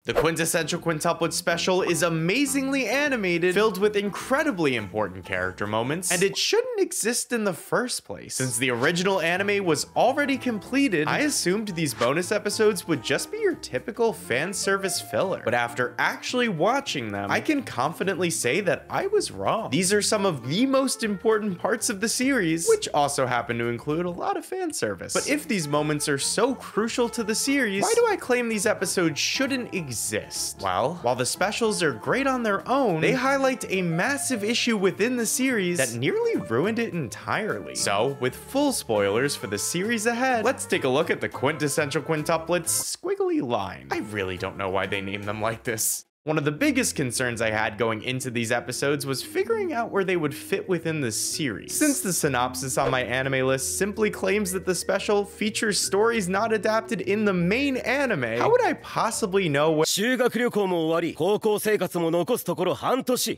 The Quintessential Quintuplets special is amazingly animated, filled with incredibly important character moments, and it shouldn't exist in the first place. Since the original anime was already completed, I assumed these bonus episodes would just be your typical fan service filler. But after actually watching them, I can confidently say that I was wrong. These are some of the most important parts of the series, which also happen to include a lot of fan service. But if these moments are so crucial to the series, why do I claim these episodes shouldn't exist? Well, while the specials are great on their own, they highlight a massive issue within the series that nearly ruined it entirely. So, with full spoilers for the series ahead, let's take a look at the Quintessential Quintuplets squiggly line. I really don't know why they named them like this. One of the biggest concerns I had going into these episodes was figuring out where they would fit within the series. Since the synopsis on my anime list simply claims that the special features stories not adapted in the main anime, how would I possibly know where—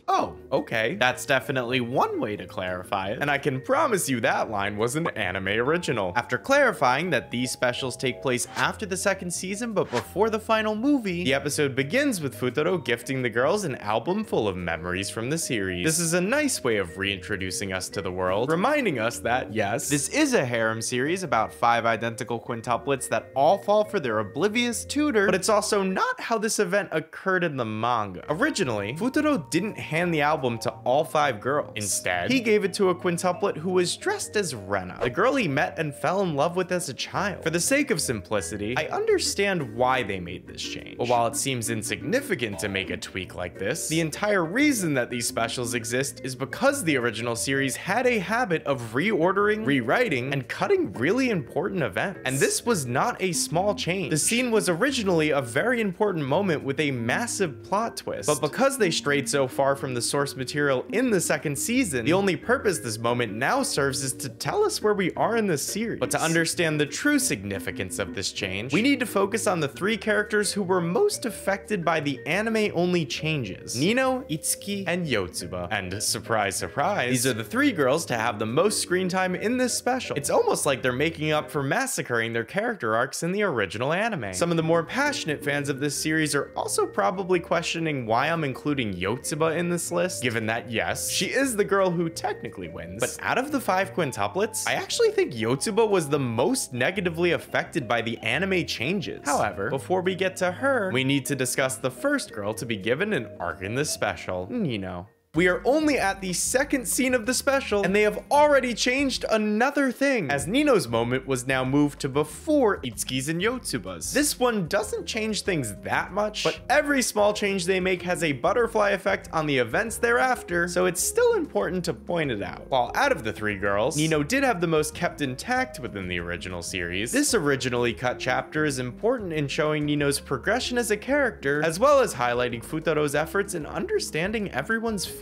Oh, okay. That's definitely one way to clarify it, and I can promise you that line was an anime original. After clarifying that these specials take place after the second season but before the final movie, the episode begins with Futaro gifting the girls an album full of memories from the series. This is a nice way of reintroducing us to the world, reminding us that, yes, this is a harem series about 5 identical quintuplets that all fall for their oblivious tutor, but it's also not how this event occurred in the manga. Originally, Futaro didn't hand the album to all 5 girls. Instead, he gave it to a quintuplet who was dressed as Rena, the girl he met and fell in love with as a child. For the sake of simplicity, I understand why they made this change. But while it seems insignificant to make a tweak like this, the entire reason that these specials exist is because the original series had a habit of reordering, rewriting, and cutting really important events. And this was not a small change. The scene was originally a very important moment with a massive plot twist, but because they strayed so far from the source material in the second season, the only purpose this moment now serves is to tell us where we are in the series. But to understand the true significance of this change, we need to focus on the 3 characters who were most affected by the anime-only changes: Nino, Itsuki, and Yotsuba. And surprise, surprise, these are the 3 girls to have the most screen time in this special. It's almost like they're making up for massacring their character arcs in the original anime. Some of the more passionate fans of this series are also probably questioning why I'm including Yotsuba in this list, given that, yes, she is the girl who technically wins. But out of the 5 quintuplets, I actually think Yotsuba was the most negatively affected by the anime changes. However, before we get to her, we need to discuss the first girl to be given an arc in this special, Nino. We are only at the second scene of the special, and they have already changed another thing, as Nino's moment was now moved to before Itsuki's and Yotsuba's. This one doesn't change things that much, but every small change they make has a butterfly effect on the events thereafter, so it's still important to point it out. While out of the 3 girls, Nino did have the most kept intact within the original series, this originally cut chapter is important in showing Nino's progression as a character, as well as highlighting Futaro's efforts in understanding everyone's feelings.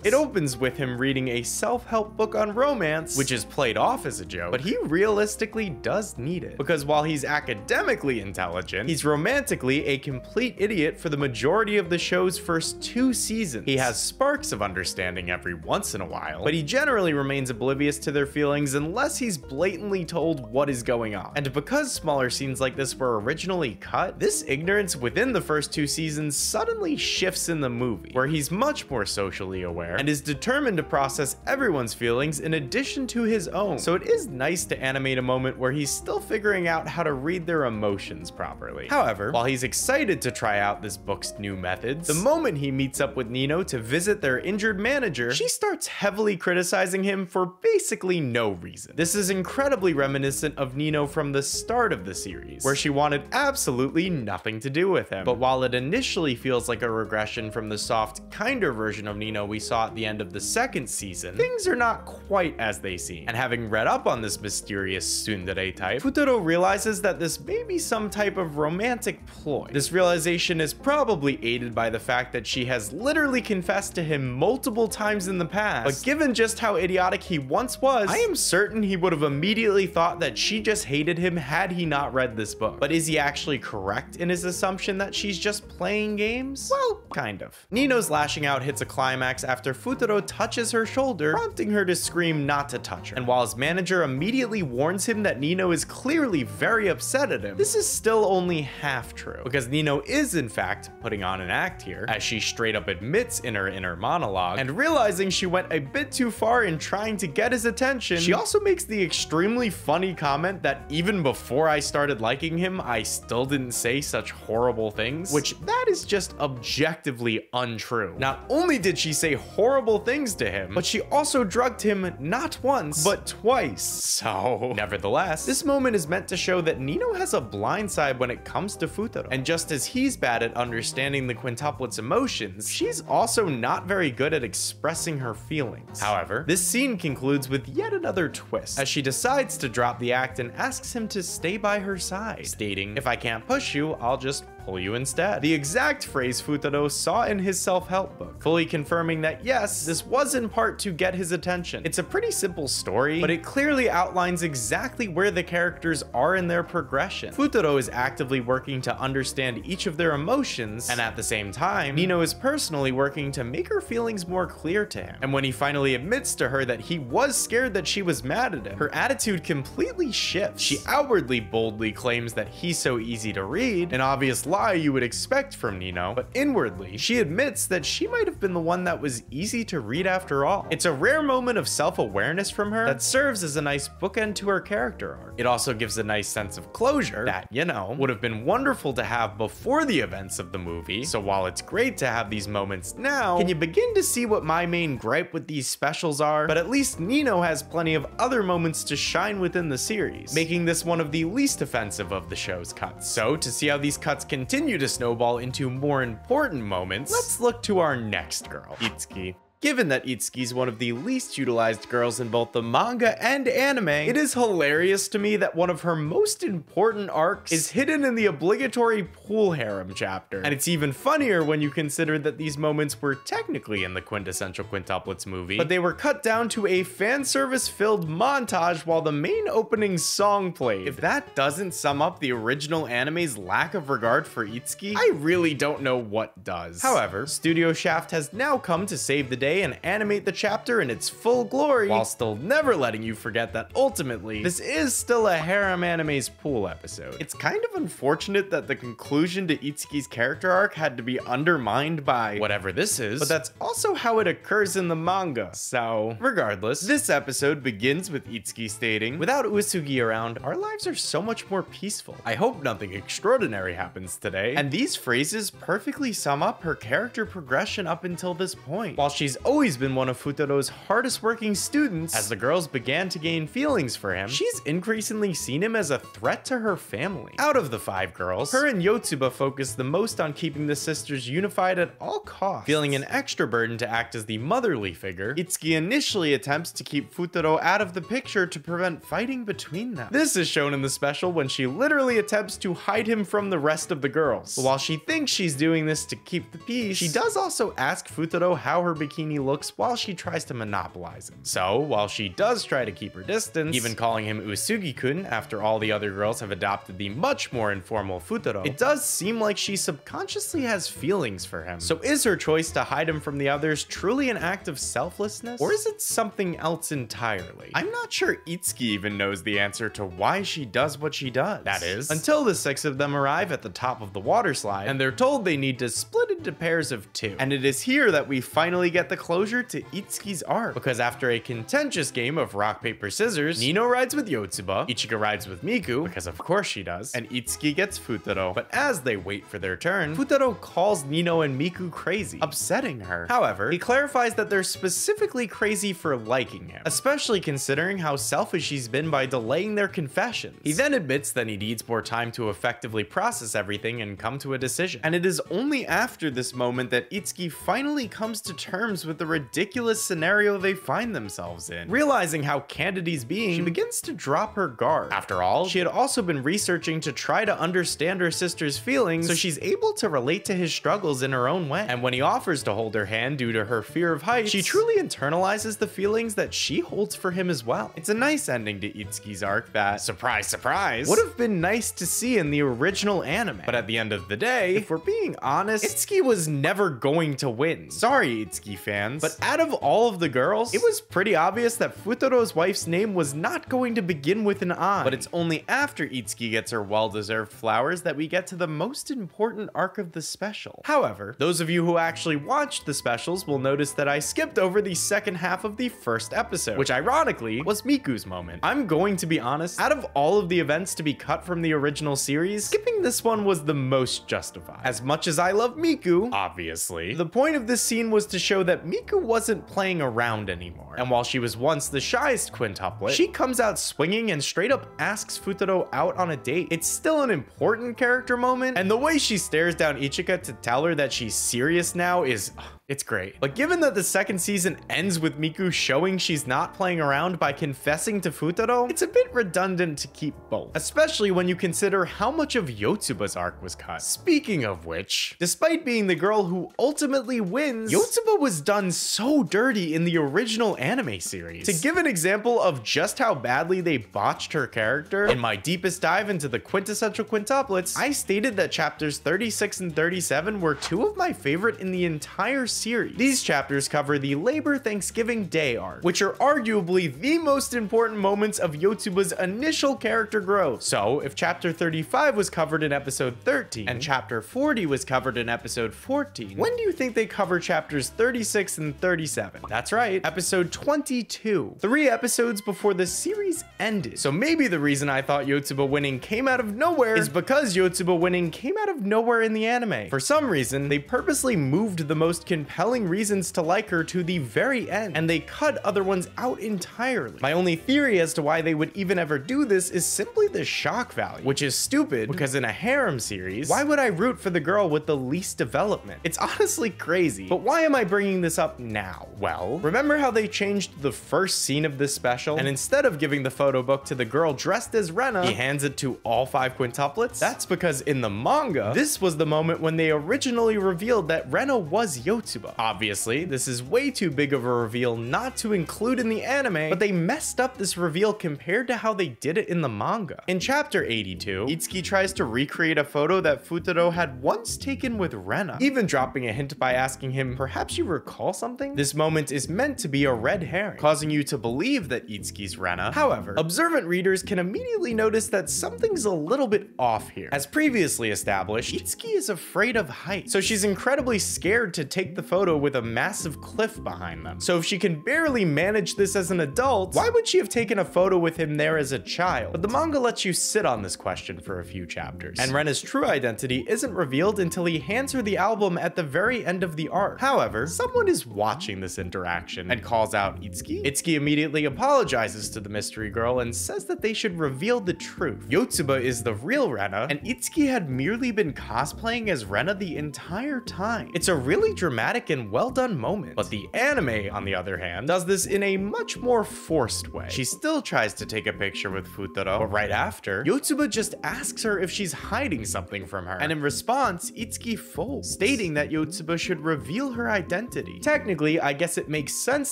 It opens with him reading a self-help book on romance, which is played off as a joke, but he realistically does need it, because while he's academically intelligent, he's romantically a complete idiot for the majority of the show's first 2 seasons. He has sparks of understanding every once in a while, but he generally remains oblivious to their feelings unless he's blatantly told what is going on. And because smaller scenes like this were originally cut, this ignorance within the first 2 seasons suddenly shifts in the movie, where he's much more socially aware and is determined to process everyone's feelings in addition to his own. So it is nice to animate a moment where he's still figuring out how to read their emotions properly. However, while he's excited to try out this book's new methods, the moment he meets up with Nino to visit their injured manager, she starts heavily criticizing him for basically no reason. This is incredibly reminiscent of Nino from the start of the series, where she wanted absolutely nothing to do with him. But while it initially feels like a regression from the soft, kinder version of Nino we saw at the end of the second season, things are not quite as they seem. And having read up on this mysterious tsundere type, Futaro realizes that this may be some type of romantic ploy. This realization is probably aided by the fact that she has literally confessed to him multiple times in the past, but given just how idiotic he once was, I am certain he would have immediately thought that she just hated him had he not read this book. But is he actually correct in his assumption that she's just playing games? Well, kind of. Nino's lashing out hits a climax climax after Futaro touches her shoulder, prompting her to scream not to touch her. And while his manager immediately warns him that Nino is clearly very upset at him, this is still only half true, because Nino is in fact putting on an act here, as she straight up admits in her inner monologue, and realizing she went a bit too far in trying to get his attention, she also makes the extremely funny comment that even before I started liking him, I still didn't say such horrible things, which that is just objectively untrue. Not only did she say horrible things to him, but she also drugged him not once, but twice. So, nevertheless, this moment is meant to show that Nino has a blind side when it comes to Futaro, and just as he's bad at understanding the quintuplets' emotions, she's also not very good at expressing her feelings. However, this scene concludes with yet another twist, as she decides to drop the act and asks him to stay by her side, stating, "If I can't push you, I'll just pull you instead." The exact phrase Futaro saw in his self-help book, fully confirming that yes, this was in part to get his attention. It's a pretty simple story, but it clearly outlines exactly where the characters are in their progression. Futaro is actively working to understand each of their emotions, and at the same time, Nino is personally working to make her feelings more clear to him. And when he finally admits to her that he was scared that she was mad at him, her attitude completely shifts. She outwardly boldly claims that he's so easy to read, an obvious lie you would expect from Nino, but inwardly, she admits that she might have been the one that was easy to read after all. It's a rare moment of self-awareness from her that serves as a nice bookend to her character arc. It also gives a nice sense of closure that, you know, would have been wonderful to have before the events of the movie. So while it's great to have these moments now, can you begin to see what my main gripe with these specials are? But at least Nino has plenty of other moments to shine within the series, making this one of the least offensive of the show's cuts. So to see how these cuts continue to snowball into more important moments, let's look to our next girl, Itsuki. Given that Itsuki's one of the least utilized girls in both the manga and anime, it is hilarious to me that one of her most important arcs is hidden in the obligatory pool harem chapter. And it's even funnier when you consider that these moments were technically in the Quintessential Quintuplets movie, but they were cut down to a fan service filled montage while the main opening song played. If that doesn't sum up the original anime's lack of regard for Itsuki, I really don't know what does. However, Studio Shaft has now come to save the day and animate the chapter in its full glory, while still never letting you forget that ultimately, this is still a harem anime's pool episode. It's kind of unfortunate that the conclusion to Itsuki's character arc had to be undermined by whatever this is, but that's also how it occurs in the manga. So, regardless, this episode begins with Itsuki stating, "Without Uesugi around, our lives are so much more peaceful. I hope nothing extraordinary happens today." And these phrases perfectly sum up her character progression up until this point. While she's always been one of Futaro's hardest working students, as the girls began to gain feelings for him, she's increasingly seen him as a threat to her family. Out of the 5 girls, her and Yotsuba focus the most on keeping the sisters unified at all costs. Feeling an extra burden to act as the motherly figure, Itsuki initially attempts to keep Futaro out of the picture to prevent fighting between them. This is shown in the special when she literally attempts to hide him from the rest of the girls. But while she thinks she's doing this to keep the peace, she does also ask Futaro how her bikini looks while she tries to monopolize him. So, while she does try to keep her distance, even calling him Uesugi-kun after all the other girls have adopted the much more informal Futaro, it does seem like she subconsciously has feelings for him. So is her choice to hide him from the others truly an act of selflessness? Or is it something else entirely? I'm not sure Itsuki even knows the answer to why she does what she does. That is, until the 6 of them arrive at the top of the water slide, and they're told they need to split into pairs of 2. And it is here that we finally get the closure to Itsuki's arc, because after a contentious game of rock, paper, scissors, Nino rides with Yotsuba, Ichika rides with Miku, because of course she does, and Itsuki gets Futaro. But as they wait for their turn, Futaro calls Nino and Miku crazy, upsetting her. However, he clarifies that they're specifically crazy for liking him, especially considering how selfish he's been by delaying their confessions. He then admits that he needs more time to effectively process everything and come to a decision. And it is only after this moment that Itsuki finally comes to terms with the ridiculous scenario they find themselves in. Realizing how candid he's being, she begins to drop her guard. After all, she had also been researching to try to understand her sister's feelings, so she's able to relate to his struggles in her own way. And when he offers to hold her hand due to her fear of heights, she truly internalizes the feelings that she holds for him as well. It's a nice ending to Itsuki's arc that, surprise, surprise, would have been nice to see in the original anime. But at the end of the day, if we're being honest, Itsuki Itsuki was never going to win. Sorry, Itsuki fans, but out of all of the girls, it was pretty obvious that Futoru's wife's name was not going to begin with an I. But it's only after Itsuki gets her well-deserved flowers that we get to the most important arc of the special. However, those of you who actually watched the specials will notice that I skipped over the second half of the first episode, which ironically was Miku's moment. I'm going to be honest, out of all of the events to be cut from the original series, skipping this one was the most justified. As much as I love Miku, obviously, the point of this scene was to show that Miku wasn't playing around anymore. And while she was once the shyest quintuplet, she comes out swinging and straight up asks Futaro out on a date. It's still an important character moment, and the way she stares down Ichika to tell her that she's serious now is... it's great. But given that the second season ends with Miku showing she's not playing around by confessing to Futaro, it's a bit redundant to keep both, especially when you consider how much of Yotsuba's arc was cut. Speaking of which, despite being the girl who ultimately wins, Yotsuba was done so dirty in the original anime series. To give an example of just how badly they botched her character, in my deepest dive into the Quintessential Quintuplets, I stated that chapters 36 and 37 were two of my favorite in the entire series. These chapters cover the Labor Thanksgiving Day arc, which are arguably the most important moments of Yotsuba's initial character growth. So if chapter 35 was covered in episode 13 and chapter 40 was covered in episode 14, when do you think they cover chapters 36 and 37? That's right, episode 22. 3 episodes before the series ended. So maybe the reason I thought Yotsuba winning came out of nowhere is because Yotsuba winning came out of nowhere in the anime. For some reason, they purposely moved the most compelling reasons to like her to the very end, and they cut other ones out entirely. My only theory as to why they would even ever do this is simply the shock value, which is stupid because in a harem series, why would I root for the girl with the least development? It's honestly crazy, but why am I bringing this up now? Well, remember how they changed the first scene of this special, and instead of giving the photo book to the girl dressed as Rena, he hands it to all 5 quintuplets? That's because in the manga, this was the moment when they originally revealed that Rena was Yotsuba. Obviously, this is way too big of a reveal not to include in the anime, but they messed up this reveal compared to how they did it in the manga. In chapter 82, Itsuki tries to recreate a photo that Futaro had once taken with Rena, even dropping a hint by asking him, perhaps you recall something? This moment is meant to be a red herring, causing you to believe that Itsuki's Rena. However, observant readers can immediately notice that something's a little bit off here. As previously established, Itsuki is afraid of heights, so she's incredibly scared to take the photo with a massive cliff behind them. So if she can barely manage this as an adult, why would she have taken a photo with him there as a child? But the manga lets you sit on this question for a few chapters, and Rena's true identity isn't revealed until he hands her the album at the very end of the arc. However, someone is watching this interaction and calls out Itsuki. Itsuki immediately apologizes to the mystery girl and says that they should reveal the truth. Yotsuba is the real Rena, and Itsuki had merely been cosplaying as Rena the entire time. It's a really dramatic and well done moment, but the anime, on the other hand, does this in a much more forced way. She still tries to take a picture with Futaro, but right after, Yotsuba just asks her if she's hiding something from her, and in response, Itsuki folds, stating that Yotsuba should reveal her identity. Technically, I guess it makes sense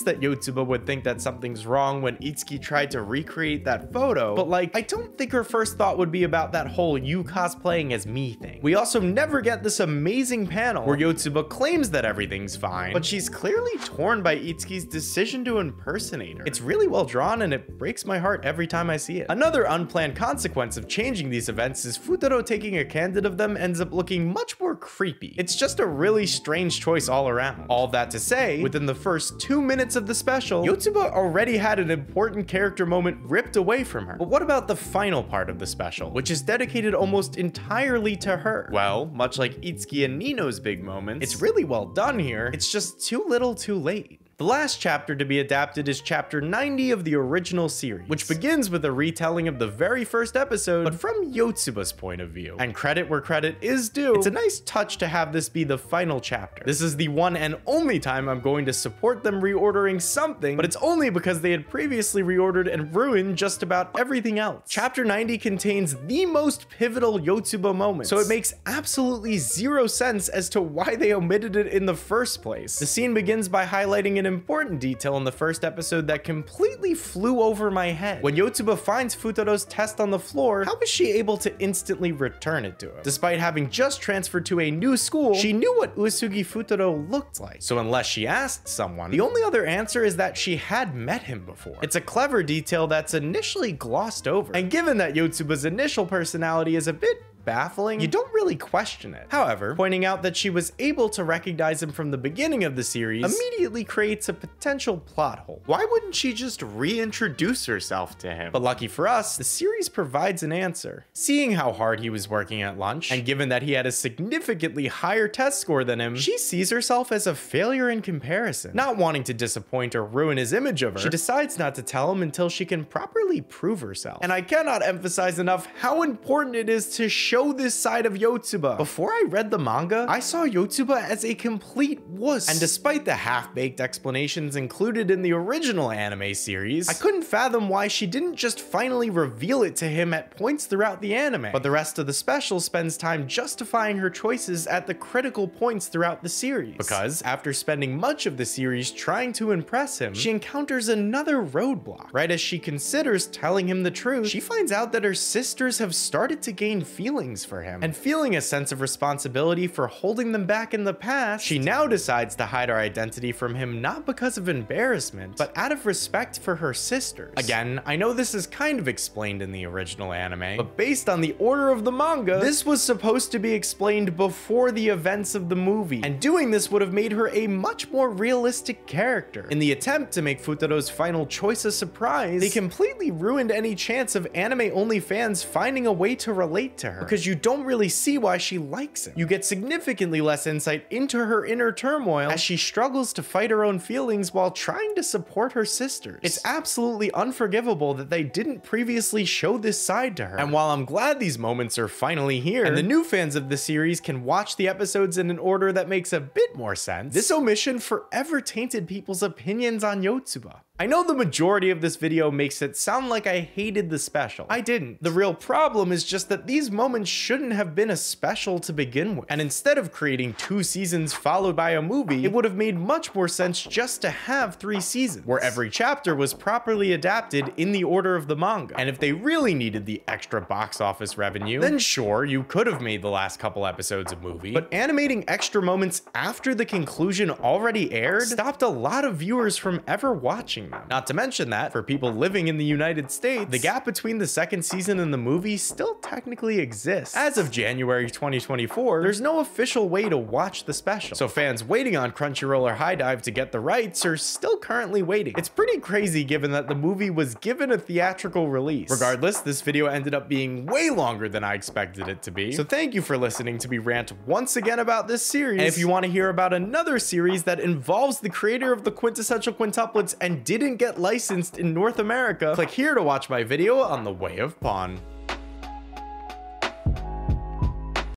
that Yotsuba would think that something's wrong when Itsuki tried to recreate that photo, but like, I don't think her first thought would be about that whole you cosplaying as me thing. We also never get this amazing panel where Yotsuba claims that everything's fine, but she's clearly torn by Itsuki's decision to impersonate her. It's really well drawn and it breaks my heart every time I see it. Another unplanned consequence of changing these events is Futaro taking a candid of them ends up looking much more creepy. It's just a really strange choice all around. All that to say, within the first 2 minutes of the special, Yotsuba already had an important character moment ripped away from her. But what about the final part of the special, which is dedicated almost entirely to her? Well, much like Itsuki and Nino's big moments, it's really well done here. It's just too little too late. The last chapter to be adapted is chapter 90 of the original series, which begins with a retelling of the very first episode, but from Yotsuba's point of view. And credit where credit is due, it's a nice touch to have this be the final chapter. This is the one and only time I'm going to support them reordering something, but it's only because they had previously reordered and ruined just about everything else. Chapter 90 contains the most pivotal Yotsuba moments, so it makes absolutely zero sense as to why they omitted it in the first place. The scene begins by highlighting an important detail in the first episode that completely flew over my head. When Yotsuba finds Futaro's test on the floor, how was she able to instantly return it to him? Despite having just transferred to a new school, she knew what Uesugi Futaro looked like. So unless she asked someone, the only other answer is that she had met him before. It's a clever detail that's initially glossed over, and given that Yotsuba's initial personality is a bit baffling, you don't really question it. However, pointing out that she was able to recognize him from the beginning of the series immediately creates a potential plot hole. Why wouldn't she just reintroduce herself to him? But lucky for us, the series provides an answer. Seeing how hard he was working at lunch, and given that he had a significantly higher test score than him, she sees herself as a failure in comparison. Not wanting to disappoint or ruin his image of her, she decides not to tell him until she can properly prove herself. And I cannot emphasize enough how important it is to show this side of Yotsuba. Before I read the manga, I saw Yotsuba as a complete wuss. And despite the half-baked explanations included in the original anime series, I couldn't fathom why she didn't just finally reveal it to him at points throughout the anime. But the rest of the special spends time justifying her choices at the critical points throughout the series. Because after spending much of the series trying to impress him, she encounters another roadblock. Right as she considers telling him the truth, she finds out that her sisters have started to gain feelings for him. And feeling a sense of responsibility for holding them back in the past, she now decides to hide her identity from him not because of embarrassment, but out of respect for her sisters. Again, I know this is kind of explained in the original anime, but based on the order of the manga, this was supposed to be explained before the events of the movie, and doing this would have made her a much more realistic character. In the attempt to make Futaro's final choice a surprise, they completely ruined any chance of anime-only fans finding a way to relate to her, because you don't really see why she likes him. You get significantly less insight into her inner turmoil as she struggles to fight her own feelings while trying to support her sisters. It's absolutely unforgivable that they didn't previously show this side to her. And while I'm glad these moments are finally here, and the new fans of the series can watch the episodes in an order that makes a bit more sense, this omission forever tainted people's opinions on Yotsuba. I know the majority of this video makes it sound like I hated the special. I didn't. The real problem is just that these moments shouldn't have been a special to begin with. And instead of creating 2 seasons followed by a movie, it would have made much more sense just to have 3 seasons, where every chapter was properly adapted in the order of the manga. And if they really needed the extra box office revenue, then sure, you could have made the last couple episodes a movie. But animating extra moments after the conclusion already aired stopped a lot of viewers from ever watching them. Not to mention that, for people living in the United States, the gap between the second season and the movie still technically exists. As of January 2024, there's no official way to watch the special, so fans waiting on Crunchyroll or HiDive to get the rights are still currently waiting. It's pretty crazy given that the movie was given a theatrical release. Regardless, this video ended up being way longer than I expected it to be, so thank you for listening to me rant once again about this series. And if you want to hear about another series that involves the creator of the Quintessential Quintuplets and didn't get licensed in North America, click here to watch my video on the Way of Pawn.